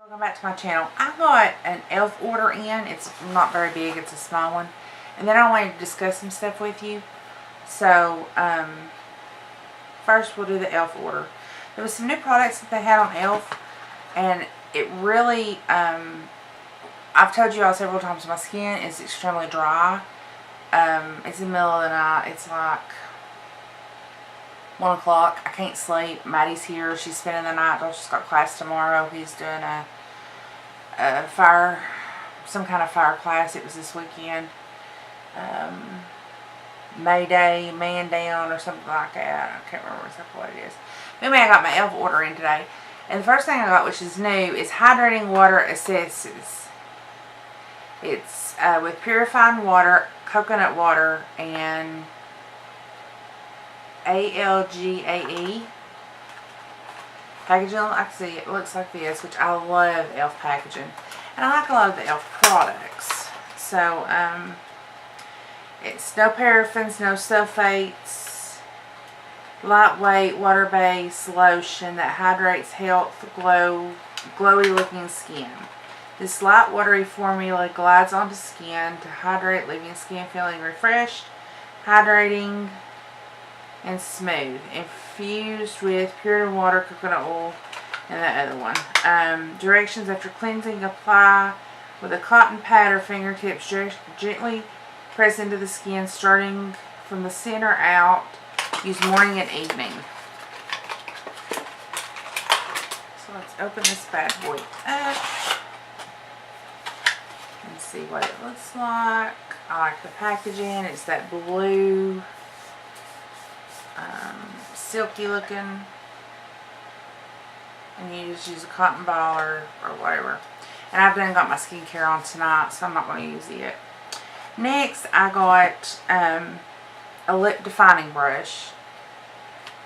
Welcome back to my channel. I got an e.l.f. order in. It's not very big, it's a small one. And then I wanted to discuss some stuff with you. So, first we'll do the e.l.f. order. There was some new products that they had on e.l.f. And it really, I've told you all several times, my skin is extremely dry. It's in the middle of the night. It's like 1 o'clock. I can't sleep. Maddie's here. She's spending the night. Josh just got class tomorrow. He's doing a some kind of fire class. It was this weekend. May Day, Man Down, or something like that. I can't remember exactly what it is. Anyway, I got my e.l.f. order in today. And the first thing I got, which is new, is Hydrating Water Accessories. It's with purifying water, coconut water, and ALGAE. Packaging, I can see it looks like this, which I love e.l.f. packaging. And I like a lot of the e.l.f. products. So, it's no paraffins, no sulfates, lightweight, water-based lotion that hydrates, health, glowy looking skin. This light, watery formula glides onto skin to hydrate, leaving skin feeling refreshed, hydrating, and smooth. Infused with pure water, coconut oil, and that other one. Directions: after cleansing, apply with a cotton pad or fingertips. Gently press into the skin, starting from the center out. Use morning and evening. So let's open this bad boy up and see what it looks like. I like the packaging. It's that blue, silky looking, and you just use a cotton ball or whatever. And I've done got my skincare on tonight, so I'm not going to use it. Next, I got a lip defining brush.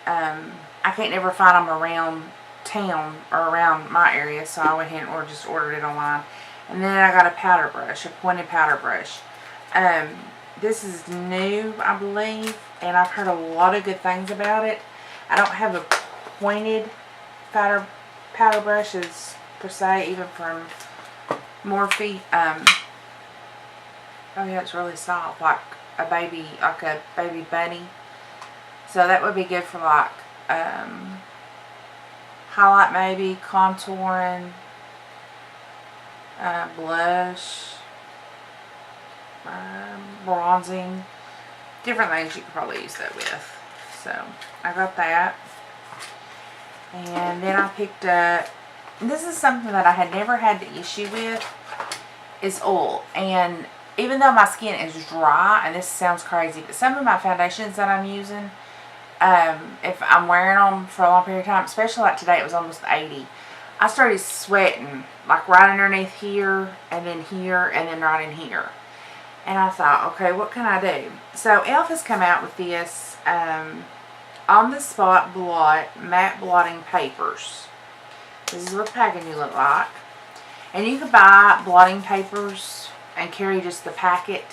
I can't never find them around town or around my area, so I went ahead and just ordered it online. And then I got a powder brush, a pointed powder brush. This is new, I believe, and I've heard a lot of good things about it. I don't have a pointed powder brushes per se, even from Morphe. Oh yeah, it's really soft, like a baby bunny. So that would be good for like highlight, maybe contouring, blush, bronzing, different things you could probably use that with. So I got that. And then I picked up, this is something that I had never had the issue with, is oil. And even though my skin is dry, and this sounds crazy, but some of my foundations that I'm using, if I'm wearing them for a long period of time, especially like today, it was almost 80, I started sweating, like right underneath here, and then right in here. And I thought, okay, what can I do? So e.l.f. has come out with this on the spot matte blotting papers. This is what the packaging look like. And you can buy blotting papers and carry just the packet,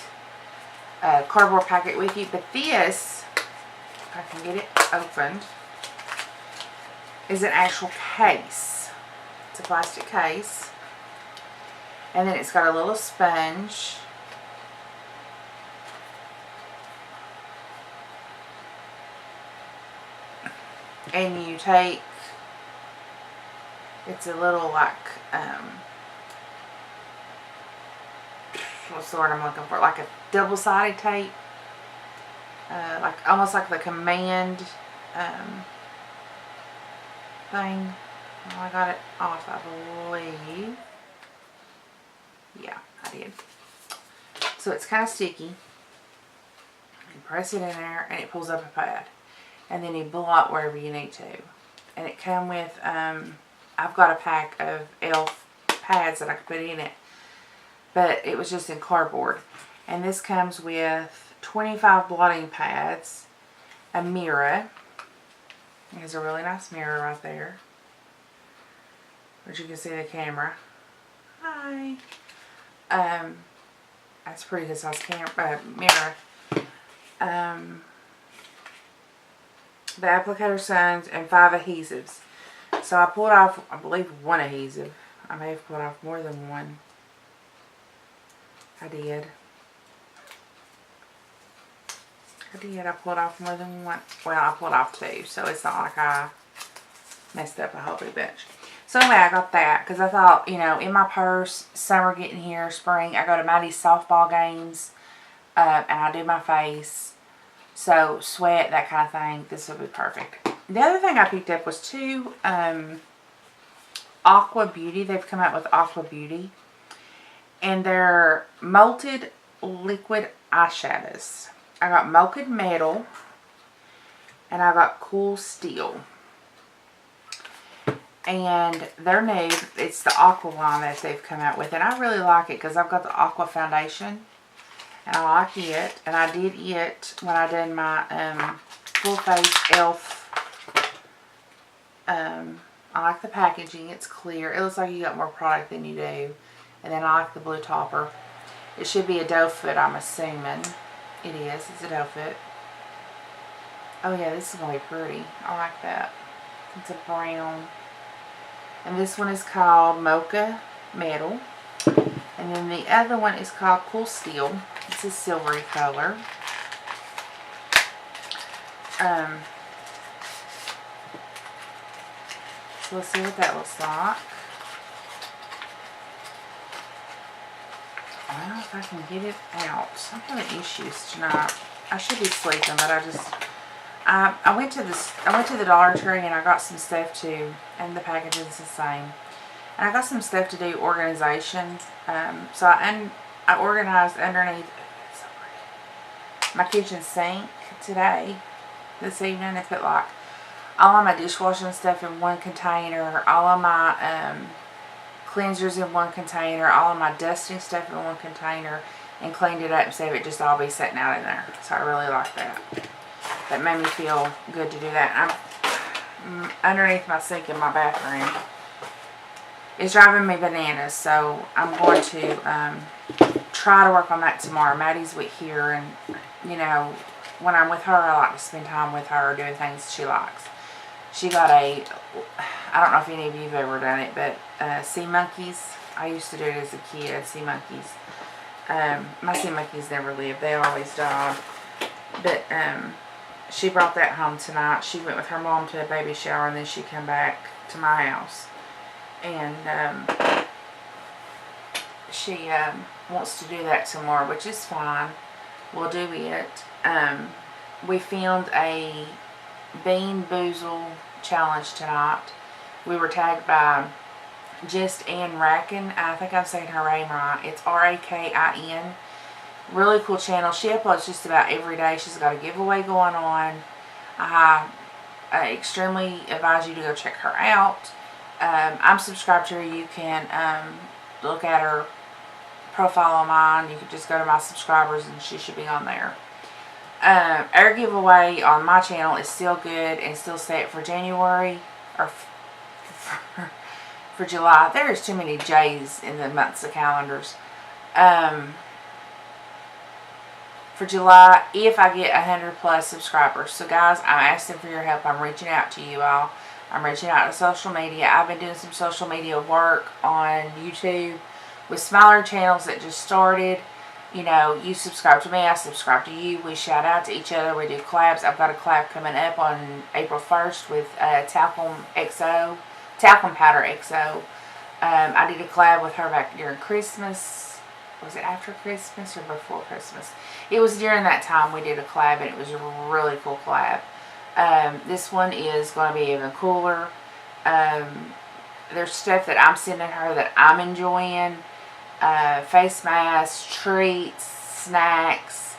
cardboard packet with you. But this, if I can get it opened, is an actual case. It's a plastic case. And then it's got a little sponge. And you take, it's a little like, what's the word I'm looking for? Like a double-sided tape. Like almost like the command thing. Oh, I got it off, I believe. Yeah, I did. So it's kind of sticky. You press it in there and it pulls up a pad. And then you blot wherever you need to. And it come with, I've got a pack of e.l.f. pads that I could put in it. But it was just in cardboard. And this comes with 25 blotting pads, a mirror. There's a really nice mirror right there, which you can see the camera. Hi. That's a pretty good size mirror. The applicator signs, and 5 adhesives. So I pulled off, I believe, one adhesive. I may have pulled off more than one. I did. I pulled off more than one. Well, I pulled off 2, so it's not like I messed up a whole big bunch. So anyway, I got that because I thought, you know, in my purse, summer getting here, spring, I go to Maddie's softball games, and I do my face. So sweat, that kind of thing, this would be perfect. The other thing I picked up was 2 Aqua Beauty. They've come out with Aqua Beauty. And they're Molted Liquid Eyeshadows. I got Molted Metal. And I got Cool Steel. And they're new. It's the Aqua line that they've come out with. And I really like it because I've got the Aqua Foundation. And I like it. And I did it when I did my full face e.l.f. I like the packaging. It's clear. It looks like you got more product than you do. And then I like the blue topper. It should be a doe foot, I'm assuming. It is. It's a doe foot. Oh yeah, this is going to be pretty. I like that. It's a brown. And this one is called Mocha Metal. And then the other one is called Cool Steel. It's a silvery color. So let's see what that looks like. I don't know if I can get it out. I'm having issues tonight. I should be sleeping, but I went to the Dollar Tree and I got some stuff too, and the packaging is the same. And I got some stuff to do organization. So I organized underneath my kitchen sink this evening. I put like all of my dishwashing stuff in one container, all of my cleansers in one container, all of my dusting stuff in one container, and cleaned it up and saved it just all be sitting out in there. So I really like that. That made me feel good to do that. I'm underneath my sink in my bathroom. It's driving me bananas, so I'm going to try to work on that tomorrow. Maddie's with here, and you know, when I'm with her, I like to spend time with her doing things she likes. She got I don't know if any of you have ever done it, but sea monkeys. I used to do it as a kid, sea monkeys. My sea monkeys never lived. They always died. But she brought that home tonight. She went with her mom to a baby shower, and then she came back to my house. And she wants to do that tomorrow, which is fine. We'll do it. We filmed a Bean Boozle challenge tonight. We were tagged by Just Ann Rakin. I think I'm saying her name right. It's R-A-K-I-N. Really cool channel. She uploads just about every day. She's got a giveaway going on. I extremely advise you to go check her out. I'm subscribed to her. You can look at her profile on mine. You can just go to my subscribers and she should be on there. Our giveaway on my channel is still good and still set for January or for July. There's too many J's in the months of calendars. For July, if I get 100 plus subscribers. So guys, I'm asking for your help. I'm reaching out to you all. I'm reaching out to social media. I've been doing some social media work on YouTube with smaller channels that just started. You know, you subscribe to me, I subscribe to you. We shout out to each other. We do collabs. I've got a collab coming up on April 1st with Talcum Powder XO. I did a collab with her back during Christmas. Was it after Christmas or before Christmas? It was during that time we did a collab, and it was a really cool collab. This one is going to be even cooler. There's stuff that I'm sending her that I'm enjoying. Face masks, treats, snacks,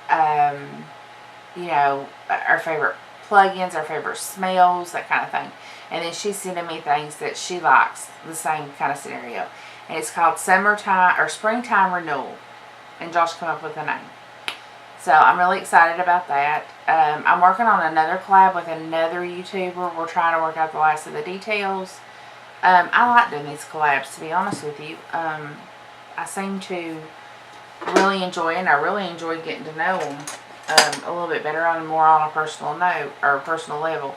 you know, our favorite plugins, our favorite smells, that kind of thing. And then she's sending me things that she likes, the same kind of scenario. And it's called Summertime or Springtime Renewal. And Josh came up with a name. So I'm really excited about that. I'm working on another collab with another YouTuber. We're trying to work out the last of the details. I like doing these collabs, to be honest with you. I seem to really enjoy it, and I really enjoy getting to know them a little bit better on a personal note or personal level.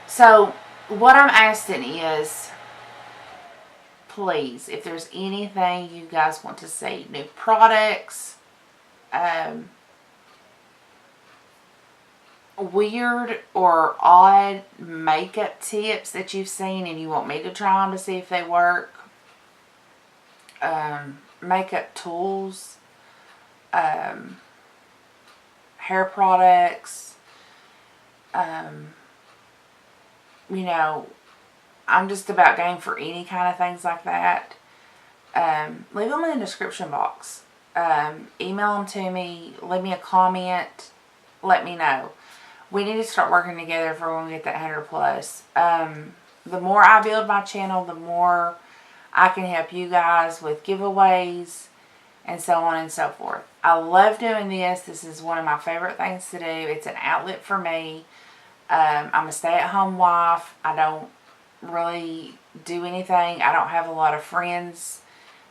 So what I'm asking is, please, if there's anything you guys want to see, new products, weird or odd makeup tips that you've seen and you want me to try on to see if they work, makeup tools, hair products, you know, I'm just about game for any kind of things like that. Leave them in the description box. Email them to me. Leave me a comment. Let me know. We need to start working together if we're going to get that 100 plus. The more I build my channel, the more I can help you guys with giveaways and so on and so forth. I love doing this. This is one of my favorite things to do. It's an outlet for me. I'm a stay-at-home wife. I don't really do anything. I don't have a lot of friends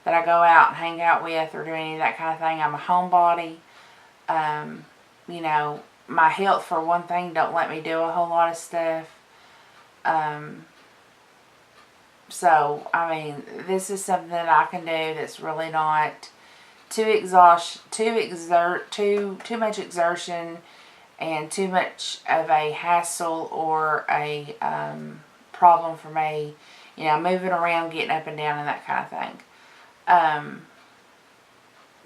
that I go out and hang out with or do any of that kind of thing. I'm a homebody. You know, my health, for one thing, don't let me do a whole lot of stuff. So, I mean, this is something that I can do that's really not too much exertion and too much of a hassle or a problem for me. You know, moving around, getting up and down and that kind of thing.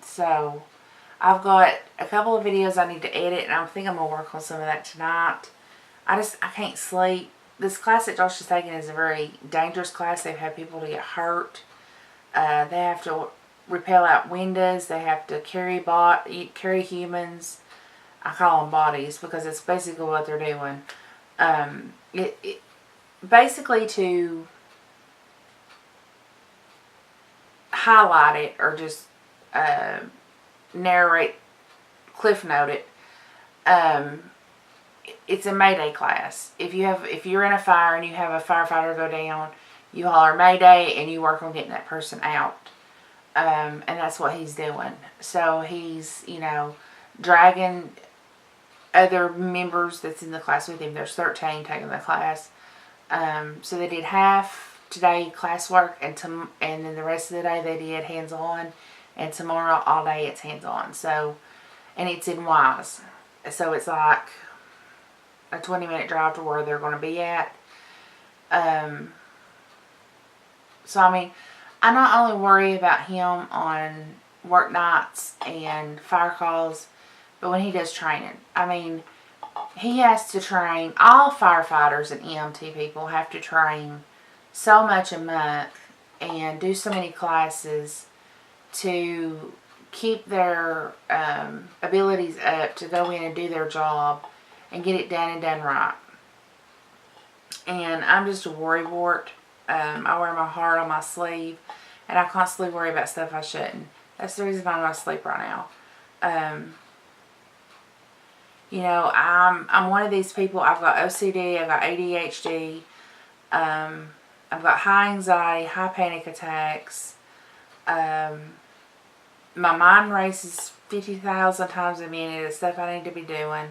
So, I've got a couple of videos I need to edit, and I think I'm going to work on some of that tonight. I can't sleep. This class that Josh is taking is a very dangerous class. They've had people to get hurt. They have to repel out windows. They have to carry humans. I call them bodies because it's basically what they're doing. Basically to highlight it or just narrate, cliff note it. It's a Mayday class. If you're in a fire and you have a firefighter go down, you holler Mayday and you work on getting that person out. And that's what he's doing. So he's, you know, dragging other members that's in the class with him. There's 13 taking the class. So they did half today classwork, and then the rest of the day they did hands-on, and tomorrow all day it's hands-on. So, and it's in Wise. So it's like a 20-minute drive to where they're going to be at. So, I mean, I not only worry about him on work nights and fire calls, but when he does training. I mean, he has to train, all firefighters and EMT people have to train so much a month and do so many classes to keep their abilities up to go in and do their job and get it done and done right. And I'm just a worrywart. I wear my heart on my sleeve, and I constantly worry about stuff I shouldn't. That's the reason I'm not asleep right now. You know, I'm one of these people. I've got OCD, I've got ADHD, I've got high anxiety, high panic attacks. My mind races 50,000 times a minute of stuff I need to be doing.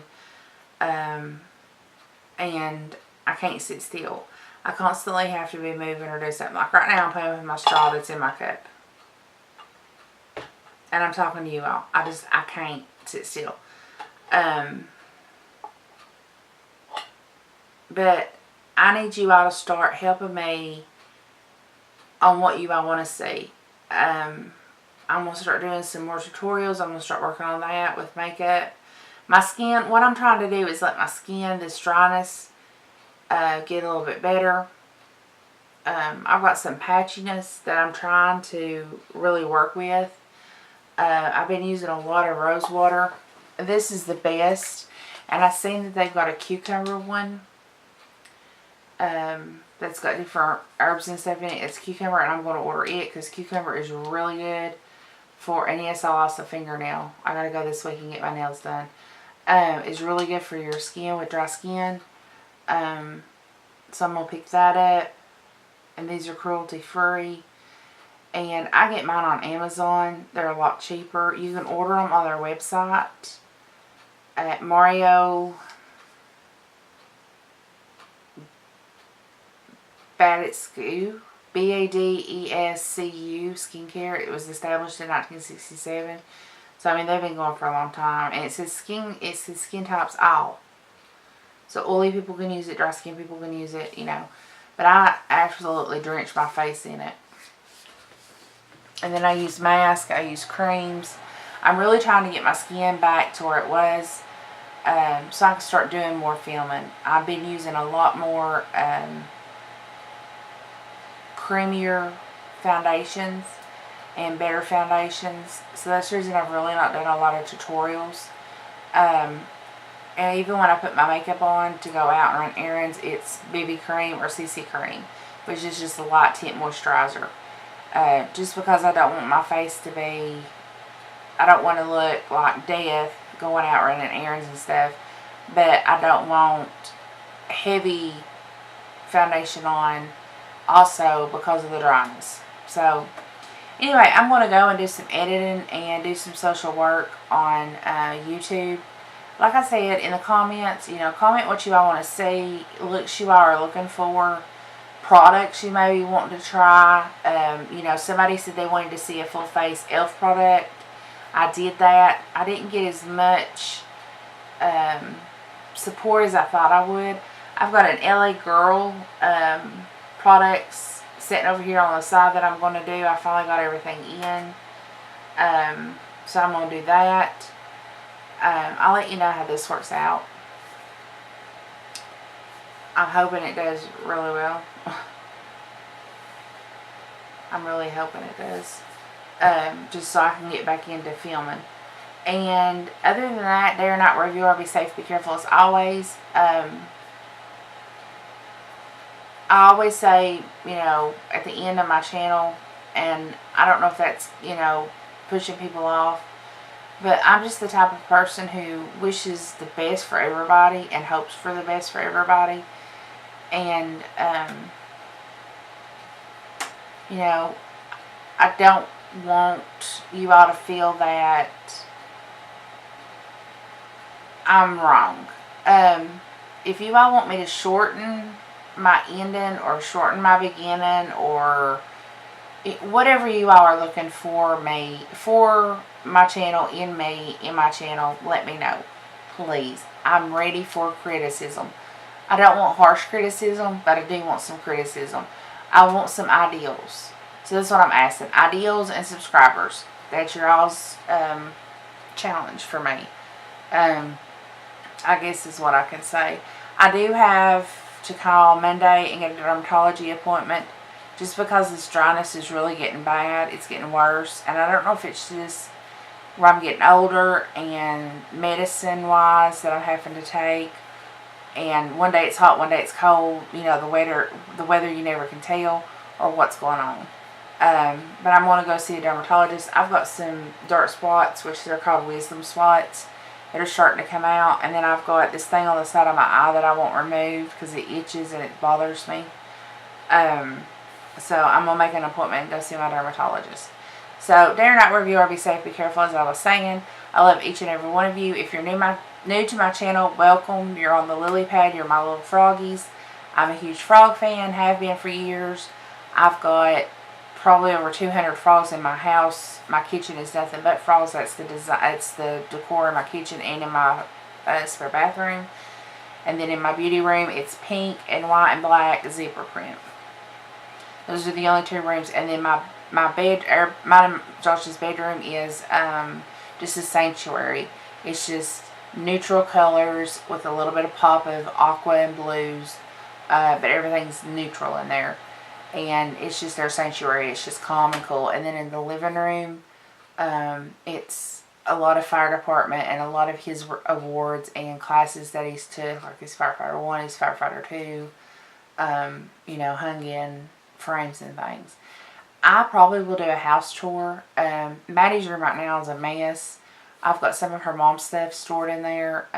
And I can't sit still. I constantly have to be moving or do something. Like right now I'm playing with my straw that's in my cup. And I'm talking to you all. I can't sit still. But I need you all to start helping me on what you all want to see. I'm going to start doing some more tutorials. I'm going to start working on that with makeup. My skin, what I'm trying to do is let my skin, this dryness, get a little bit better. I've got some patchiness that I'm trying to really work with. I've been using a lot of rose water. This is the best. And I've seen that they've got a cucumber one. That's got different herbs and stuff in it. It's cucumber, and I'm going to order it because cucumber is really good for, and yes, I lost a fingernail. I got to go this week and get my nails done. It's really good for your skin with dry skin. So I'm going to pick that up. And these are cruelty free. And I get mine on Amazon. They're a lot cheaper. You can order them on their website at Mario Baditscu. BADESCU Skincare. It was established in 1967. So, I mean, they've been going for a long time. And it says skin types all. So, oily people can use it, dry skin people can use it, you know. But I absolutely drench my face in it. And then I use masks, I use creams. I'm really trying to get my skin back to where it was, so I can start doing more filming. I've been using a lot more creamier foundations and better foundations. So that's the reason I've really not done a lot of tutorials. And even when I put my makeup on to go out and run errands, it's BB cream or CC cream, which is just a light tint moisturizer. Just because I don't want my face to be, I don't want to look like death going out running errands and stuff, but I don't want heavy foundation on also because of the dryness. So anyway, I'm going to go and do some editing and do some social work on YouTube. Like I said, in the comments, you know, comment what you all want to see, looks you all are looking for, products you may be wanting to try. You know, somebody said they wanted to see a full face e.l.f. product. I did that. I didn't get as much support as I thought I would. I've got an LA Girl products sitting over here on the side that I'm going to do. I finally got everything in. So I'm going to do that. I'll let you know how this works out. I'm hoping it does really well. I'm really hoping it does. Just so I can get back into filming. And other than that, dare not review or be safe, be careful as always. I always say, you know, at the end of my channel, and I don't know if that's, you know, pushing people off, but I'm just the type of person who wishes the best for everybody and hopes for the best for everybody. And, you know, I don't want you all to feel that I'm wrong. If you all want me to shorten my ending or shorten my beginning or whatever you all are looking for me, for my channel, in my channel, let me know. Please. I'm ready for criticism. I don't want harsh criticism, but I do want some criticism. I want some ideals. So that's what I'm asking. Ideals and subscribers. That's your all's challenge for me. I guess is what I can say. I do have to call Monday and get a dermatology appointment just because this dryness is really getting bad. It's getting worse. And I don't know if it's just where I'm getting older and medicine-wise that I'm having to take. And one day it's hot, one day it's cold. You know, the weather you never can tell or what's going on. But I'm going to go see a dermatologist. I've got some dark spots, which they're called wisdom spots, that are starting to come out. And then I've got this thing on the side of my eye that I won't remove because it itches and it bothers me. So I'm going to make an appointment and go see my dermatologist. So, dare not review or be safe, be careful, as I was saying. I love each and every one of you. If you're new to my channel, welcome. You're on the lily pad. You're my little froggies. I'm a huge frog fan, have been for years. I've got probably over 200 frogs in my house. My kitchen is nothing but frogs. That's the design. It's the decor in my kitchen and in my spare bathroom. And then in my beauty room, it's pink and white and black zebra print. Those are the only two rooms. And then mine and Josh's bedroom is just a sanctuary. It's just neutral colors with a little bit of pop of aqua and blues, but everything's neutral in there. And it's just their sanctuary. It's just calm and cool. And then in the living room, it's a lot of fire department and a lot of his awards and classes that he's took, like his firefighter 1, his firefighter 2, you know, hung in frames and things. I probably will do a house tour. Maddie's room right now is a mess. I've got some of her mom's stuff stored in there.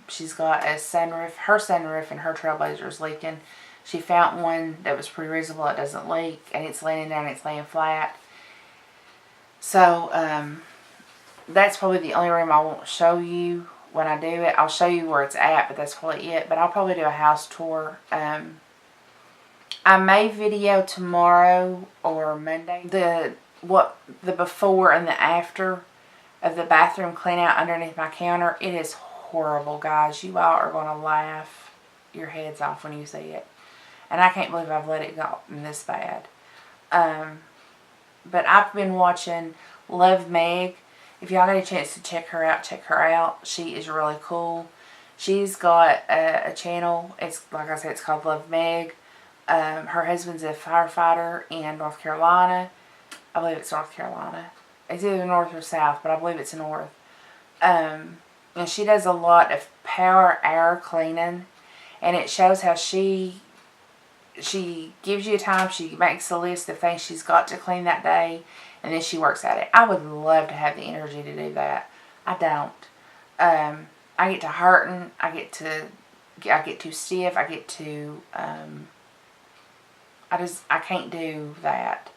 She's got a sunroof. Her sunroof and her Trailblazer is leaking. She found one that was pretty reasonable. It doesn't leak. And it's laying down. It's laying flat. So, that's probably the only room I won't show you when I do it. I'll show you where it's at, but that's probably it. But I'll probably do a house tour. I may video tomorrow or Monday the before and the after of the bathroom clean out underneath my counter. It is horrible, guys. You all are going to laugh your heads off when you see it. And I can't believe I've let it go this bad. But I've been watching Love Meg. If y'all get a chance to check her out, check her out. She is really cool. She's got a channel. It's, like I said, it's called Love Meg. Her husband's a firefighter in North Carolina. I believe it's North Carolina. It's either north or south, but I believe it's north. And she does a lot of power hour cleaning. And it shows how she gives you time. She makes a list of things she's got to clean that day. And then she works at it. I would love to have the energy to do that. I don't. I get to hurting. I get too stiff. I get too... I can't do that.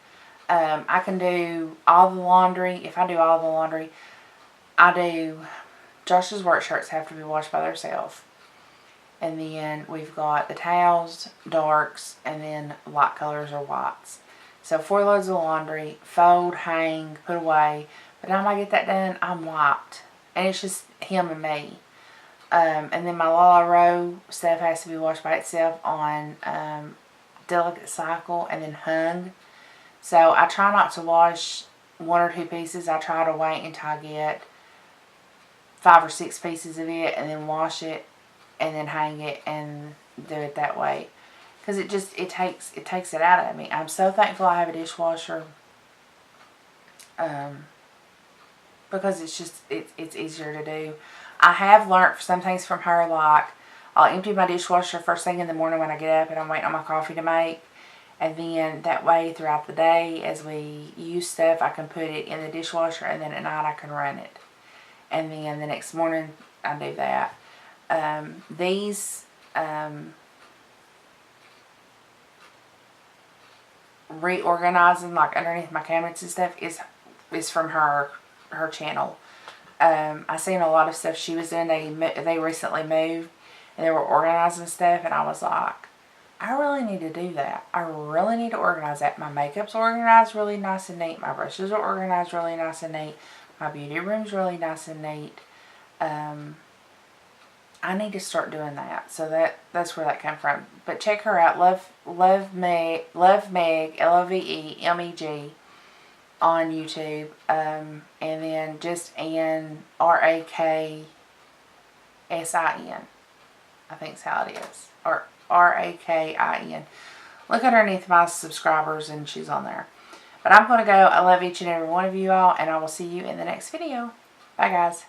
I can do all the laundry. If I do all the laundry, Josh's work shirts have to be washed by themselves. And then we've got the towels, darks, and then light colors or whites. So 4 loads of laundry, fold, hang, put away. By the time I get that done, I'm wiped. And it's just him and me. And then my Lala Row stuff has to be washed by itself on delicate cycle and then hung. So I try not to wash 1 or 2 pieces. I try to wait until I get 5 or 6 pieces of it and then wash it and then hang it and do it that way. Because it takes it out of me. I'm so thankful I have a dishwasher. Because it's easier to do. I have learned some things from her, like I'll empty my dishwasher first thing in the morning when I get up and I'm waiting on my coffee to make. And then that way throughout the day as we use stuff, I can put it in the dishwasher and then at night I can run it. And then the next morning I do that. These reorganizing like underneath my cabinets and stuff is from her channel. I seen a lot of stuff she was doing. They recently moved and they were organizing stuff and I was like, I really need to do that. I really need to organize that. My makeup's organized really nice and neat. My brushes are organized really nice and neat. My beauty room's really nice and neat. I need to start doing that. So that's where that came from. But check her out. Love Meg, LOVEMEG on YouTube. And then just Ann, RAKSIN. I think that's how it is. Or RAKIN. Look underneath my subscribers and she's on there. But I'm going to go. I love each and every one of you all. And I will see you in the next video. Bye, guys.